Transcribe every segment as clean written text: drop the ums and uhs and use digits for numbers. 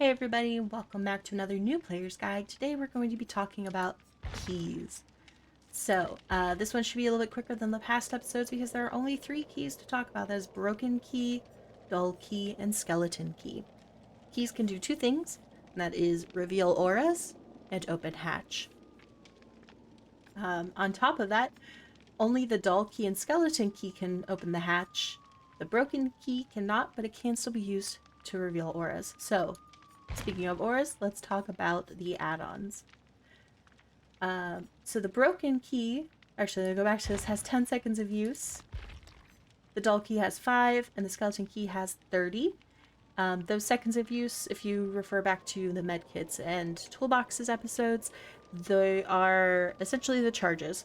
Hey everybody, welcome back to another new player's guide. Today we're going to be talking about keys. This one should be a little bit quicker than the past episodes because there are only 3 keys to talk about. There's broken key, dull key, and skeleton key. Keys can do 2 things, and that is reveal auras and open hatch. On top of that, only the dull key and skeleton key can open the hatch. The broken key cannot, but it can still be used to reveal auras. So, speaking of auras, let's talk about the add-ons. So the broken key, actually, I'll go back to this, has 10 seconds of use. The dull key has 5, and the skeleton key has 30. Those seconds of use, if you refer back to the medkits and toolboxes episodes, they are essentially the charges.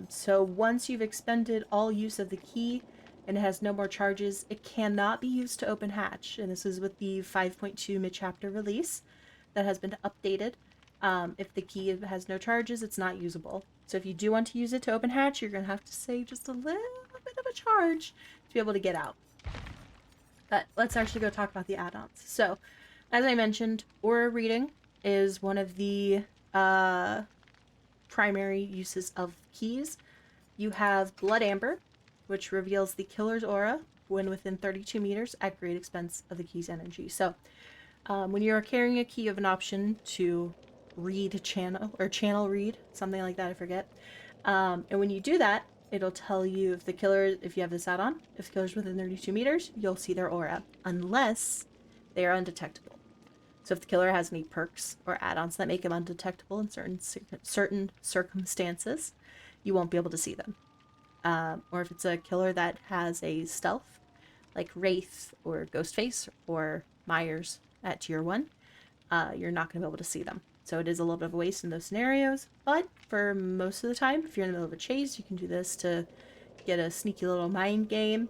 So once you've expended all use of the key and it has no more charges, it cannot be used to open hatch. And this is with the 5.2 mid-chapter release that has been updated. If the key has no charges, it's not usable. So if you do want to use it to open hatch, you're going to have to save just a little bit of a charge to be able to get out. But let's actually go talk about the add-ons. So, as I mentioned, aura reading is one of the primary uses of keys. You have Blood Amber, which reveals the killer's aura when within 32 meters at great expense of the key's energy. So, when you're carrying a key, you have an option to read channel, or channel read, something like that, I forget. And when you do that, it'll tell you if the killer, if you have this add-on, if the killer's within 32 meters, you'll see their aura, unless they are undetectable. So if the killer has any perks or add-ons that make him undetectable in certain circumstances, you won't be able to see them. Or if it's a killer that has a stealth, like Wraith or Ghostface or Myers at tier 1, you're not going to be able to see them. So it is a little bit of a waste in those scenarios, but for most of the time, if you're in the middle of a chase, you can do this to get a sneaky little mind game.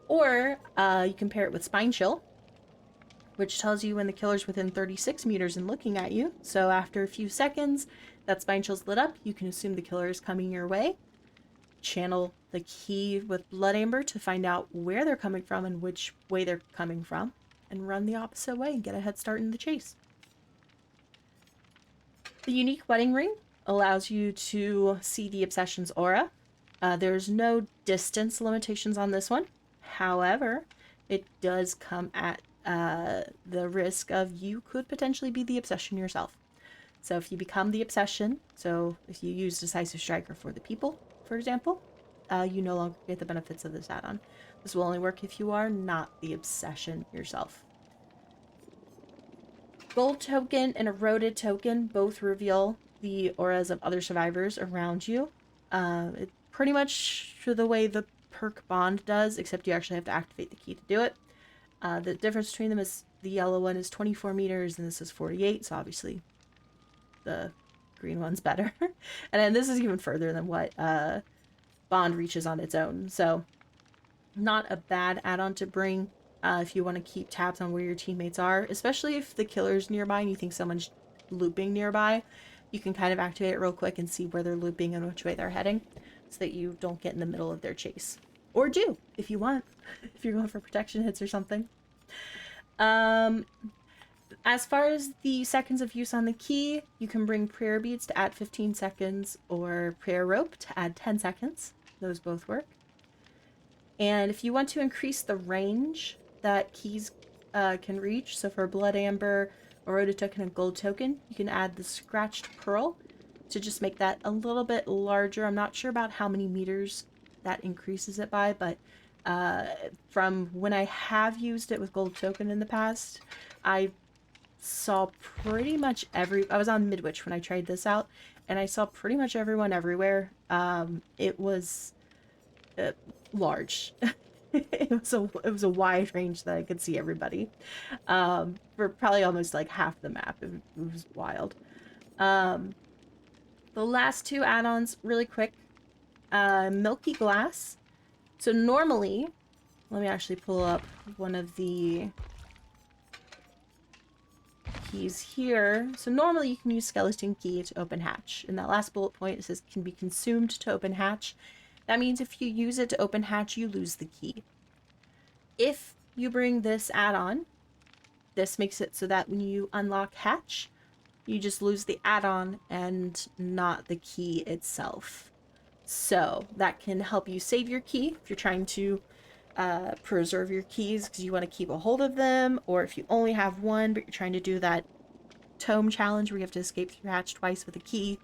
Or you can pair it with Spine Chill, which tells you when the killer's within 36 meters and looking at you. So after a few seconds, that Spine Chill's lit up, you can assume the killer is coming your way. Channel the key with Blood Amber to find out where they're coming from and which way they're coming from, and run the opposite way and get a head start in the chase. The unique wedding ring allows you to see the Obsession's aura. There's no distance limitations on this one. However, it does come at the risk of you could potentially be the Obsession yourself. So if you become the Obsession, so if you use Decisive Striker for the people, for example, you no longer get the benefits of this add-on. This will only work if you are not the Obsession yourself. Gold token and eroded token both reveal the auras of other survivors around you. It pretty much the way the perk bond does, except you actually have to activate the key to do it. The difference between them is the yellow one is 24 meters and this is 48, so obviously the green one's better. And then this is even further than what bond reaches on its own, so not a bad add-on to bring. If you want to keep tabs on where your teammates are, especially if the killer's nearby and you think someone's looping nearby, you can kind of activate it real quick and see where they're looping and which way they're heading, so that you don't get in the middle of their chase. Or do, if you want, if you're going for protection hits or something. As far as the seconds of use on the key, you can bring prayer beads to add 15 seconds or prayer rope to add 10 seconds. Those both work. And if you want to increase the range that keys can reach, so for Blood Amber, Eroded Token, and Gold Token, you can add the Scratched Pearl to just make that a little bit larger. I'm not sure about how many meters that increases it by, but from when I have used it with Gold Token in the past, I saw pretty much I was on Midwich when I tried this out, and I saw pretty much everyone everywhere. It was large. It was a wide range that I could see everybody. For probably almost like half the map. It was wild. The last 2 add-ons, really quick. Milky Glass. So normally, let me actually pull up one of the keys here. So normally you can use Skeleton Key to open hatch. In that last bullet point, it says can be consumed to open hatch. That means if you use it to open hatch, you lose the key. If you bring this add-on, This makes it so that when you unlock hatch, you just lose the add-on and not the key itself. So that can help you save your key if you're trying to preserve your keys because you want to keep a hold of them, or if you only have one but you're trying to do that tome challenge where you have to escape through hatch twice with a key.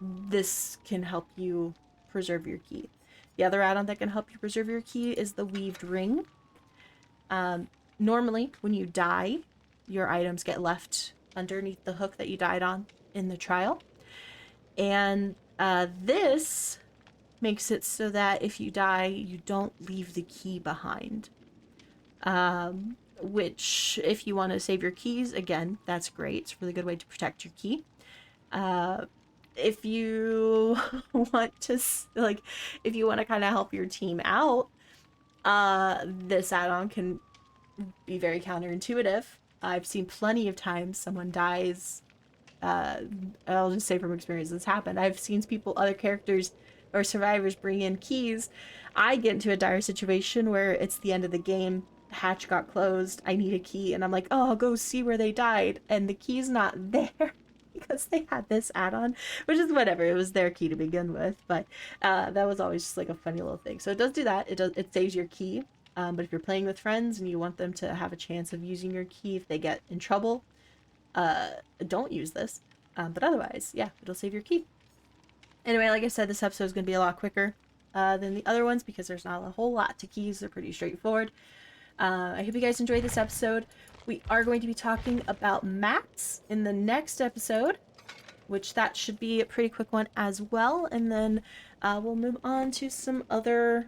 This can help you preserve your key. The other add-on that can help you preserve your key is the weaved ring. Normally, when you die, your items get left underneath the hook that you died on in the trial. And this makes it so that if you die, you don't leave the key behind. Which, if you want to save your keys, again, that's great. It's a really good way to protect your key. If you want to, like, if you want to kind of help your team out, this add-on can be very counterintuitive. I've seen plenty of times someone dies. I'll just say from experience this happened. I've seen people, other characters or survivors bring in keys. I get into a dire situation where it's the end of the game, hatch got closed, I need a key, and I'm like, oh, I'll go see where they died, and the key's not there because they had this add-on, which is whatever, it was their key to begin with, but that was always just like a funny little thing. So it does do that. It saves your key, but if you're playing with friends and you want them to have a chance of using your key if they get in trouble, don't use this. But otherwise, yeah, it'll save your key. Anyway, like I said, this episode is going to be a lot quicker than the other ones because there's not a whole lot to keys. They're pretty straightforward. I hope you guys enjoyed this episode. We are going to be talking about mats in the next episode, which that should be a pretty quick one as well. And then we'll move on to some other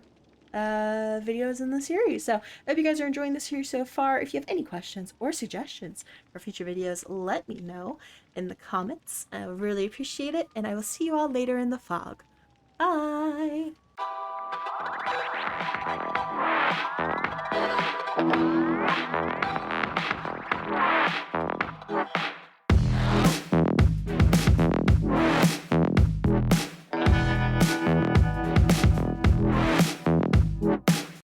videos in the series. So I hope you guys are enjoying the series so far. If you have any questions or suggestions for future videos, let me know in the comments. I really appreciate it, and I will see you all later in the fog. Bye!